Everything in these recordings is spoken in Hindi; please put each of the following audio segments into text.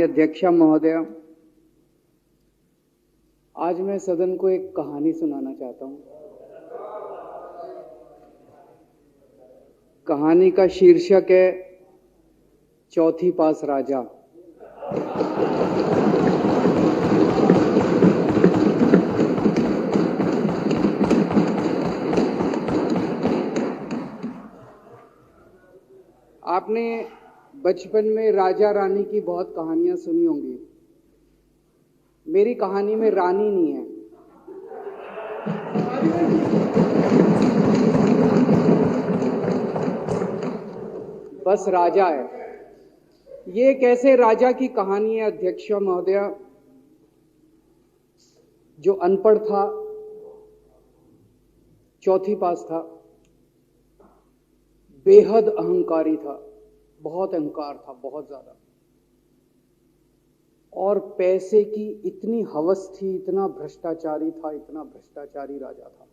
माननीय अध्यक्षा महोदय, आज मैं सदन को एक कहानी सुनाना चाहता हूं। कहानी का शीर्षक है चौथी पास राजा। आपने बचपन में राजा रानी की बहुत कहानियां सुनी होंगी। मेरी कहानी में रानी नहीं है, बस राजा है। ये एक ऐसे राजा की कहानी है अध्यक्ष महोदय, जो अनपढ़ था, चौथी पास था, बेहद अहंकारी था, बहुत अहंकार था, बहुत ज्यादा, और पैसे की इतनी हवस थी, इतना भ्रष्टाचारी था, इतना भ्रष्टाचारी राजा था।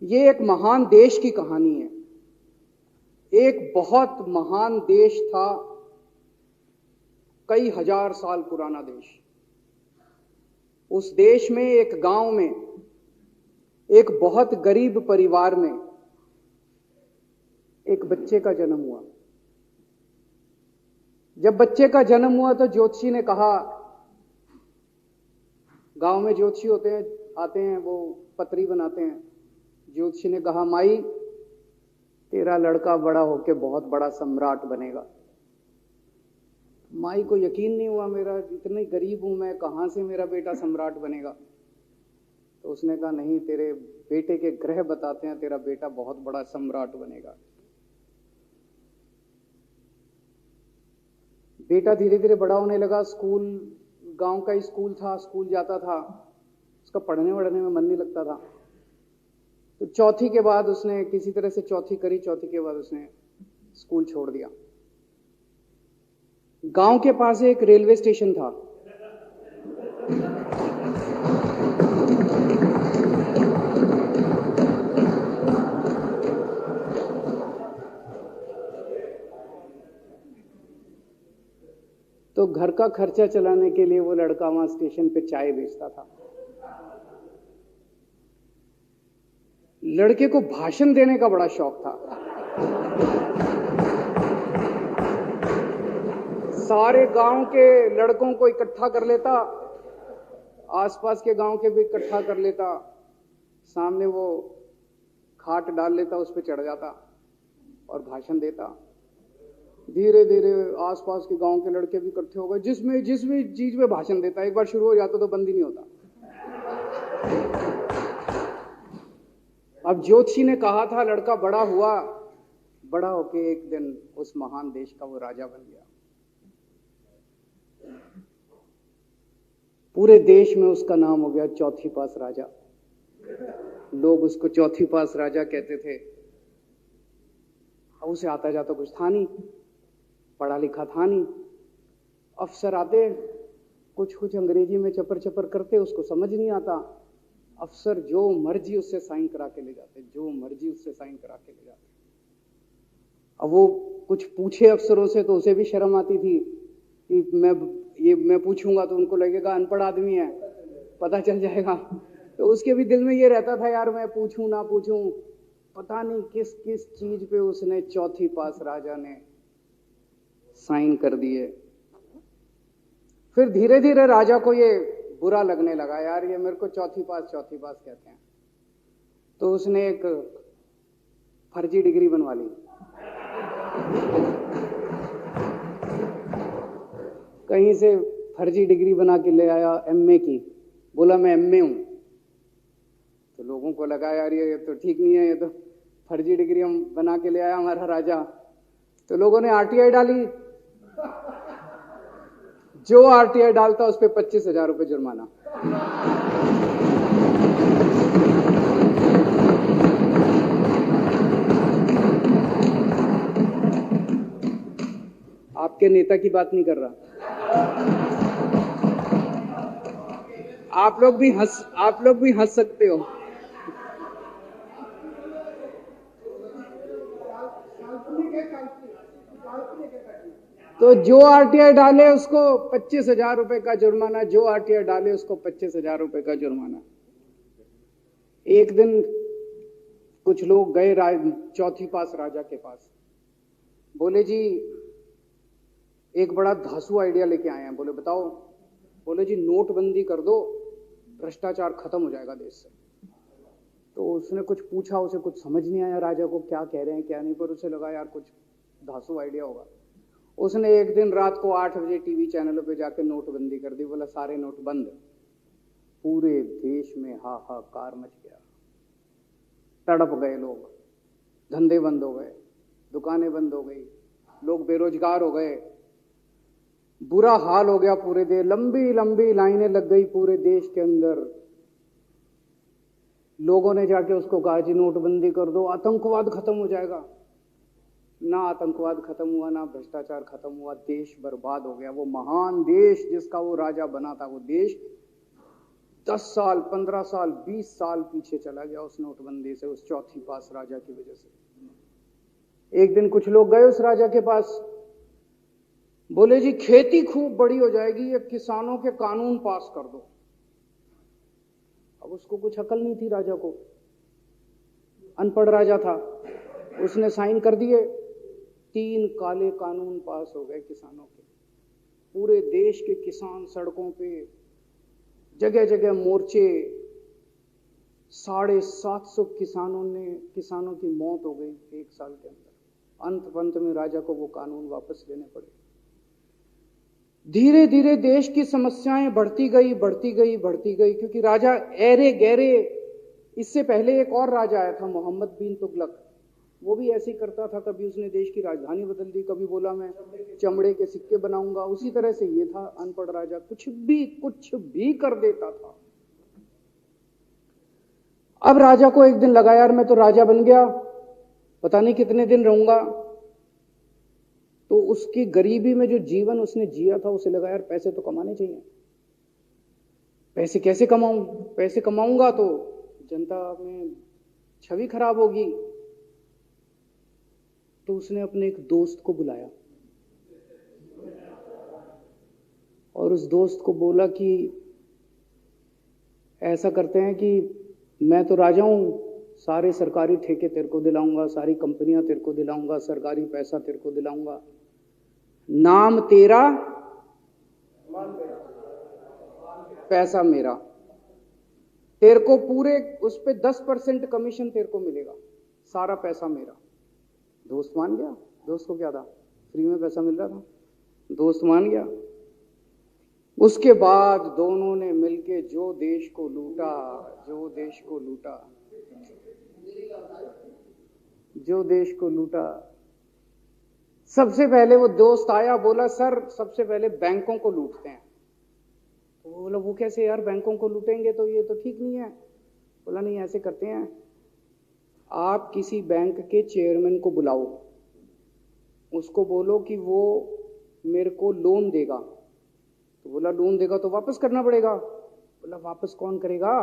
ये एक महान देश की कहानी है। एक बहुत महान देश था, कई हजार साल पुराना देश। उस देश में एक गांव में एक बहुत गरीब परिवार में एक बच्चे का जन्म हुआ। जब बच्चे का जन्म हुआ तो ज्योतिषी ने कहा, गांव में ज्योतिषी होते हैं, आते हैं, वो पत्री बनाते हैं। ज्योतिषी ने कहा, माई तेरा लड़का बड़ा होके बहुत बड़ा सम्राट बनेगा। माई को यकीन नहीं हुआ, मेरा इतनी गरीब हूं मैं, कहां से मेरा बेटा सम्राट बनेगा। तो उसने कहा, नहीं, तेरे बेटे के ग्रह बताते हैं तेरा बेटा बहुत बड़ा सम्राट बनेगा। बेटा धीरे धीरे बड़ा होने लगा। स्कूल, गांव का ही स्कूल था, स्कूल जाता था, उसका पढ़ने वढ़ने में मन नहीं लगता था। तो चौथी के बाद उसने किसी तरह से चौथी करी, चौथी के बाद उसने स्कूल छोड़ दिया। गांव के पास एक रेलवे स्टेशन था। तो घर का खर्चा चलाने के लिए वो लड़का वहां स्टेशन पे चाय बेचता था। लड़के को भाषण देने का बड़ा शौक था। सारे गांव के लड़कों को इकट्ठा कर लेता, आसपास के गांव के भी इकट्ठा कर लेता, सामने वो खाट डाल लेता, उस पर चढ़ जाता और भाषण देता। धीरे धीरे आसपास के गांव के लड़के भी इकट्ठे हो गए। जिस भी चीज में भाषण देता, एक बार शुरू हो जाता तो बंद ही नहीं होता। अब ज्योतिषी ने कहा था, लड़का बड़ा हुआ, बड़ा होके एक दिन उस महान देश का वो राजा बन गया। पूरे देश में उसका नाम हो गया चौथी पास राजा। लोग उसको चौथी पास राजा कहते थे। अब उसे आता जाता कुछ था नहीं, पढ़ा लिखा था नहीं। अफसर आते, कुछ अंग्रेजी में चपर चपर करते, उसको समझ नहीं आता। अफसर जो मर्जी उससे साइन करा के ले जाते, जो मर्जी उससे साइन करा के ले जाते। अब वो कुछ पूछे अफसरों से तो उसे भी शर्म आती थी कि मैं पूछूंगा तो उनको लगेगा अनपढ़ आदमी है, पता चल जाएगा। तो उसके भी दिल में ये रहता था, यार मैं पूछूं ना पूछूं। पता नहीं किस किस चीज पे उसने चौथी पास राजा ने साइन कर दिए। फिर धीरे धीरे राजा को ये बुरा लगने लगा, यार ये मेरे को चौथी पास कहते हैं। तो उसने एक फर्जी डिग्री बनवा ली। कहीं से फर्जी डिग्री बना के ले आया, एमए की। बोला मैं एमए हूं। तो लोगों को लगा, यार ये तो ठीक नहीं है, ये तो फर्जी डिग्री हम बना के ले आया हमारा राजा। तो लोगों ने आरटीआई डाली। जो आरटीआई डालता उस पर 25,000 रुपये जुर्माना। आपके नेता की बात नहीं कर रहा। आप लोग भी हंस सकते हो। तो जो आरटीआई डाले उसको 25,000 रुपए का जुर्माना, जो आरटीआई डाले उसको 25,000 रुपए का जुर्माना। एक दिन कुछ लोग गए चौथी पास राजा के पास, बोले जी एक बड़ा धांसू आइडिया लेके आए हैं। बोले बताओ। बोले जी नोटबंदी कर दो, भ्रष्टाचार खत्म हो जाएगा देश से। तो उसने कुछ पूछा, उसे कुछ समझ नहीं आया राजा को क्या कह रहे हैं क्या नहीं, पर उसे लगा यार कुछ धांसू आइडिया होगा। उसने एक दिन रात को 8 बजे टीवी चैनलों पे जाके नोटबंदी कर दी। बोला सारे नोट बंद। पूरे देश में हाहाकार मच गया, तड़प गए लोग, धंधे बंद हो गए, दुकानें बंद हो गई, लोग बेरोजगार हो गए, बुरा हाल हो गया पूरे देश। लंबी लंबी लाइनें लग गई पूरे देश के अंदर। लोगों ने जाके उसको कहा जी नोटबंदी कर दो, आतंकवाद खत्म हो जाएगा। ना आतंकवाद खत्म हुआ, ना भ्रष्टाचार खत्म हुआ, देश बर्बाद हो गया। वो महान देश जिसका वो राजा बना था, वो देश 10 साल 15 साल 20 साल पीछे चला गया उस नोटबंदी से, उस चौथी पास राजा की वजह से। एक दिन कुछ लोग गए उस राजा के पास, बोले जी खेती खूब बड़ी हो जाएगी, ये किसानों के कानून पास कर दो। अब उसको कुछ अकल नहीं थी राजा को, अनपढ़ राजा था। उसने साइन कर दिए, 3 काले कानून पास हो गए किसानों के। पूरे देश के किसान सड़कों पे, जगह जगह मोर्चे, 750 किसानों की मौत हो गई 1 साल के अंदर। अंत में राजा को वो कानून वापस लेने पड़े। धीरे धीरे देश की समस्याएं बढ़ती गई, क्योंकि राजा ऐरे गहरे। इससे पहले एक और राजा आया था, मोहम्मद बिन तुगलक। वो भी ऐसे ही करता था, कभी उसने देश की राजधानी बदल दी, कभी बोला मैं चमड़े के सिक्के बनाऊंगा। उसी तरह से ये था अनपढ़ राजा, कुछ भी कर देता था। अब राजा को एक दिन लगा यार मैं तो राजा बन गया, पता नहीं कितने दिन रहूंगा। तो उसकी गरीबी में जो जीवन उसने जिया था, उसे लगा यार पैसे तो कमाने चाहिए। पैसे कैसे कमाऊं? पैसे कमाऊंगा तो जनता में छवि खराब होगी। तो उसने अपने एक दोस्त को बुलाया और उस दोस्त को बोला कि ऐसा करते हैं कि मैं तो राजा हूं, सारे सरकारी ठेके तेरे को दिलाऊंगा, सारी कंपनियां तेरे को दिलाऊंगा, सरकारी पैसा तेरे को दिलाऊंगा। नाम तेरा, पैसा मेरा। तेरे को पूरे उस पे 10% कमीशन तेरे को मिलेगा, सारा पैसा मेरा। दोस्त मान गया। दोस्त को क्या था, फ्री में पैसा मिल रहा था, दोस्त मान गया। उसके बाद दोनों ने मिलके जो देश को लूटा। सबसे पहले वो दोस्त आया, बोला सर सबसे पहले बैंकों को लूटते हैं। तो बोला वो कैसे यार, बैंकों को लूटेंगे तो ये तो ठीक नहीं है। बोला नहीं ऐसे करते हैं, आप किसी बैंक के चेयरमैन को बुलाओ, उसको बोलो कि वो मेरे को लोन देगा। तो बोला लोन देगा तो वापस करना पड़ेगा। बोला वापस कौन करेगा,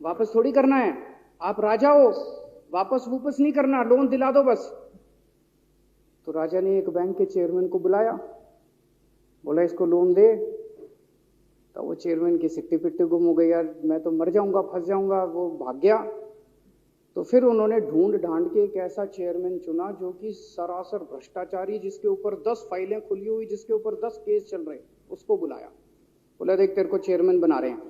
वापस थोड़ी करना है, आप राजा हो, वापस नहीं करना, लोन दिला दो बस। तो राजा ने एक बैंक के चेयरमैन को बुलाया, बोला इसको लोन दे। तो वो चेयरमैन की सिट्टी पिट्टी गुम हो गई, यार मैं तो मर जाऊंगा, फंस जाऊंगा, वो भाग गया। तो फिर उन्होंने ढूंढ ढांड के एक ऐसा चेयरमैन चुना जो कि सरासर भ्रष्टाचारी, जिसके ऊपर 10 फाइलें खुली हुई, जिसके ऊपर 10 केस चल रहे, उसको बुलाया। बोला देख तेरे को चेयरमैन बना रहे हैं,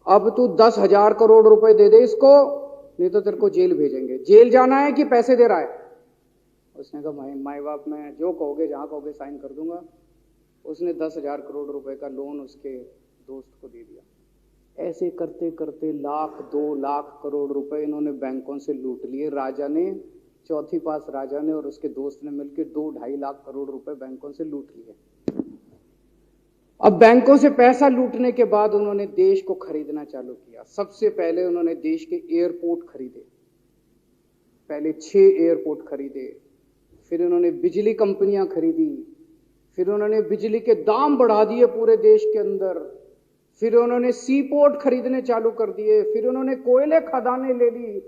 अब तू 10,000 करोड़ रुपए दे दे इसको, नहीं तो तेरे को जेल भेजेंगे। जेल जाना है कि पैसे दे रहा है? उसने कहा माई बाप मैं जो कहोगे जहां कहोगे साइन कर दूंगा। उसने 10,000 करोड़ रुपए का लोन उसके दोस्त को दे दिया। ऐसे करते करते 1,00,000 2,00,000 करोड़ रुपए इन्होंने बैंकों से लूट लिए। राजा ने, चौथी पास राजा ने और उसके दोस्त ने मिलकर 2-2.5 लाख करोड़ रुपए बैंकों से लूट लिए। अब बैंकों से पैसा लूटने के बाद उन्होंने देश को खरीदना चालू किया। सबसे पहले उन्होंने देश के एयरपोर्ट खरीदे, पहले 6 एयरपोर्ट खरीदे, फिर उन्होंने बिजली कंपनियां खरीदी, फिर उन्होंने बिजली के दाम बढ़ा दिए पूरे देश के अंदर, फिर उन्होंने सी पोर्ट खरीदने चालू कर दिए, फिर उन्होंने कोयले खदानें ले ली,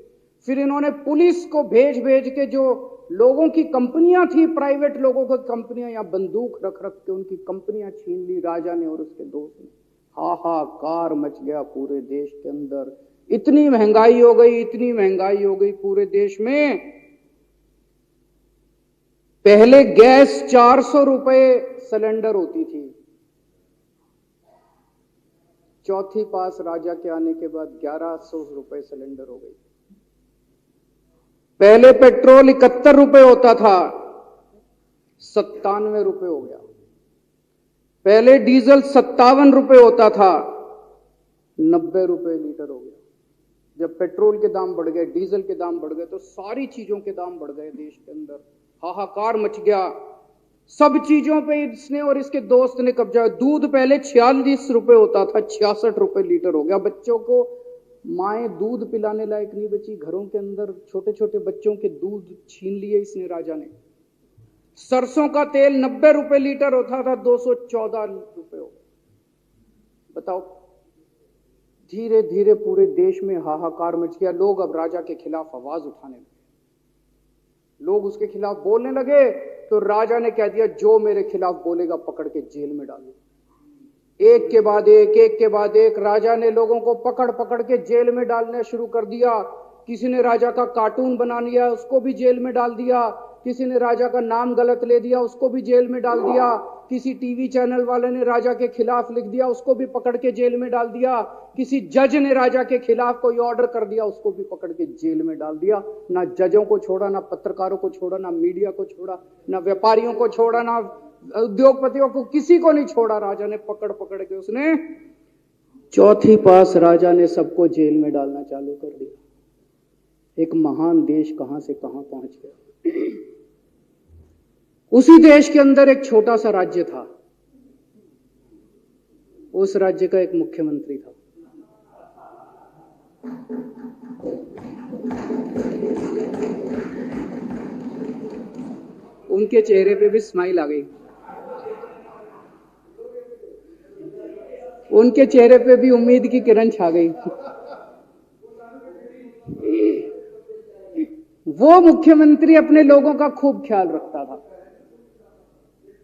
फिर इन्होंने पुलिस को भेज भेज के जो लोगों की कंपनियां थी, प्राइवेट लोगों की कंपनियां, या बंदूक रख रख के उनकी कंपनियां छीन ली राजा ने और उसके दोस्त ने। हाहाकार मच गया पूरे देश के अंदर। इतनी महंगाई हो गई, इतनी महंगाई हो गई पूरे देश में। पहले गैस 400 रुपए सिलेंडर होती थी, चौथी पास राजा के आने के बाद 1100 रुपए सिलेंडर हो गई। पहले पेट्रोल 71 रुपए होता था, 97 रुपए हो गया। पहले डीजल 57 रुपए होता था, 90 रुपए लीटर हो गया। जब पेट्रोल के दाम बढ़ गए, डीजल के दाम बढ़ गए, तो सारी चीजों के दाम बढ़ गए देश के अंदर। हाहाकार मच गया। सब चीजों पे इसने और इसके दोस्त ने कब्जा। दूध पहले 46 रुपए होता था, 66 रुपए लीटर हो गया। बच्चों को माएं दूध पिलाने लायक नहीं बची, घरों के अंदर छोटे छोटे बच्चों के दूध छीन लिए इसने राजा ने। सरसों का तेल 90 रुपए लीटर होता था, 214 रुपए हो गया। बताओ, धीरे धीरे पूरे देश में हाहाकार मच गया। लोग अब राजा के खिलाफ आवाज उठाने लगे, लोग उसके खिलाफ बोलने लगे। तो राजा ने कह दिया, जो मेरे खिलाफ बोलेगा पकड़ के जेल में डालो। एक के बाद एक राजा ने लोगों को पकड़ पकड़ के जेल में डालना शुरू कर दिया। किसी ने राजा का कार्टून बना लिया, उसको भी जेल में डाल दिया। किसी ने राजा का नाम गलत ले दिया, उसको भी जेल में डाल दिया। किसी टीवी चैनल वाले ने राजा के खिलाफ लिख दिया, उसको भी पकड़ के जेल में डाल दिया। किसी जज ने राजा के खिलाफ कोई ऑर्डर कर दिया, उसको भी पकड़ के जेल में डाल दिया। ना जजों को छोड़ा, ना पत्रकारों को छोड़ा, ना मीडिया को छोड़ा, ना व्यापारियों को छोड़ा, ना उद्योगपतियों को, किसी को नहीं छोड़ा। राजा ने पकड़ पकड़ के उसने चौथी पास राजा ने सबको जेल में डालना चालू कर दिया। एक महान देश कहां से कहां पहुंच गया। उसी देश के अंदर एक छोटा सा राज्य था, उस राज्य का एक मुख्यमंत्री था। उनके चेहरे पे भी स्माइल आ गई, उनके चेहरे पे भी उम्मीद की किरण छा गई। वो मुख्यमंत्री अपने लोगों का खूब ख्याल रखता था।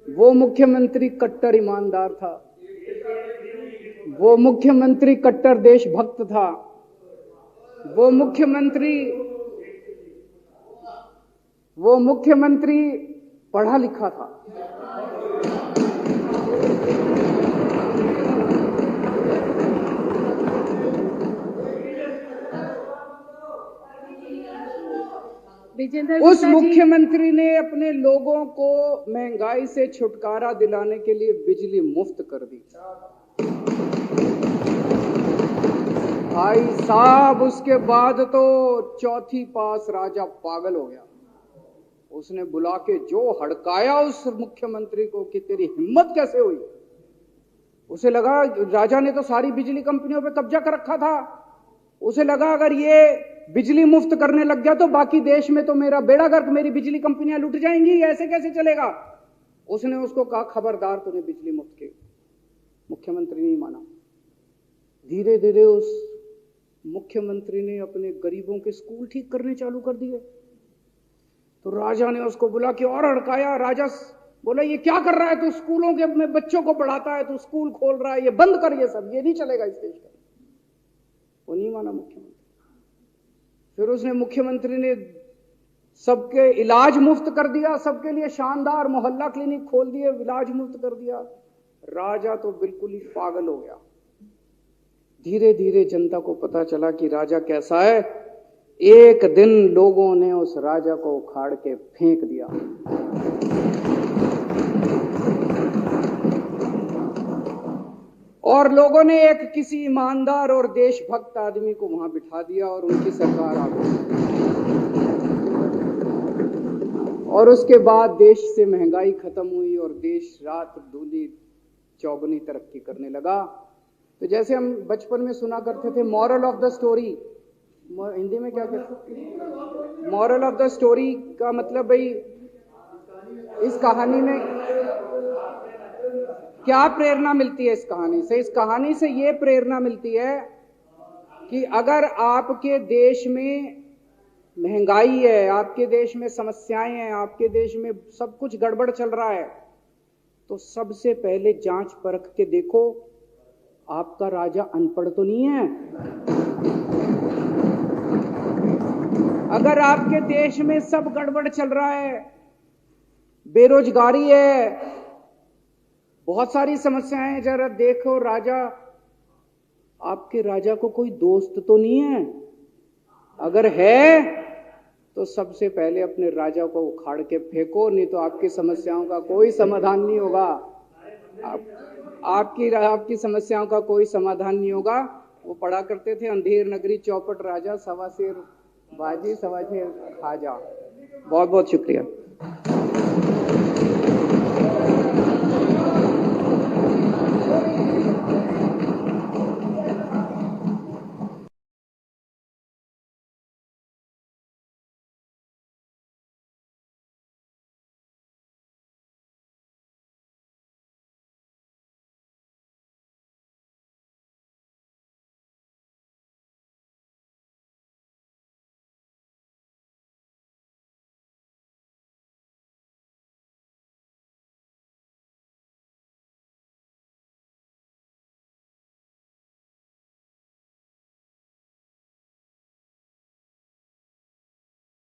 वो मुख्यमंत्री कट्टर ईमानदार था। वो मुख्यमंत्री कट्टर देशभक्त था। वो मुख्यमंत्री पढ़ा लिखा था। उस मुख्यमंत्री ने अपने लोगों को महंगाई से छुटकारा दिलाने के लिए बिजली मुफ्त कर दी। भाई साहब, उसके बाद तो चौथी पास राजा पागल हो गया। उसने बुला के जो हड़काया उस मुख्यमंत्री को कि तेरी हिम्मत कैसे हुई। उसे लगा राजा ने तो सारी बिजली कंपनियों पे कब्जा कर रखा था। उसे लगा अगर ये बिजली मुफ्त करने लग गया तो बाकी देश में तो मेरा बेड़ा गर्क, मेरी बिजली कंपनियां लुट जाएंगी, ऐसे कैसे चलेगा। उसने उसको कहा, खबरदार, तूने बिजली मुफ्त की। मुख्यमंत्री नहीं माना। धीरे धीरे उस मुख्यमंत्री ने अपने गरीबों के स्कूल ठीक करने चालू कर दिए। तो राजा ने उसको बुला के और हड़काया। राजा बोला, ये क्या कर रहा है तू, स्कूलों के में बच्चों को पढ़ाता है, तू स्कूल खोल रहा है, ये बंद कर, ये सब, ये नहीं चलेगा इस देश का। वो नहीं माना मुख्यमंत्री। फिर उसने मुख्यमंत्री ने सबके इलाज मुफ्त कर दिया, सबके लिए शानदार मोहल्ला क्लिनिक खोल दिए, इलाज मुफ्त कर दिया। राजा तो बिल्कुल ही पागल हो गया। धीरे धीरे जनता को पता चला कि राजा कैसा है। एक दिन लोगों ने उस राजा को उखाड़ के फेंक दिया। और लोगों ने एक किसी ईमानदार और देशभक्त आदमी को वहां बिठा दिया और उनकी सरकार आ गई। और उसके बाद देश से महंगाई खत्म हुई और देश रात दूनी चौगुनी तरक्की करने लगा। तो जैसे हम बचपन में सुना करते थे, moral of the story, Hindi में क्या कहते, मॉरल ऑफ द स्टोरी का मतलब भाई इस कहानी में क्या प्रेरणा मिलती है। इस कहानी से ये प्रेरणा मिलती है कि अगर आपके देश में महंगाई है, आपके देश में समस्याएं हैं, आपके देश में सब कुछ गड़बड़ चल रहा है, तो सबसे पहले जांच परख के देखो आपका राजा अनपढ़ तो नहीं है। अगर आपके देश में सब गड़बड़ चल रहा है, बेरोजगारी है, बहुत सारी समस्याएं हैं, जरा देखो राजा, आपके राजा को कोई दोस्त तो नहीं है। अगर है तो सबसे पहले अपने राजा को उखाड़ के फेंको, नहीं तो आपकी समस्याओं का कोई समाधान नहीं होगा। आपकी समस्याओं का कोई समाधान नहीं होगा। वो पढ़ा करते थे, अंधेर नगरी चौपट राजा, सवा शेर बाजी सवा शेर खाजा। बहुत बहुत शुक्रिया।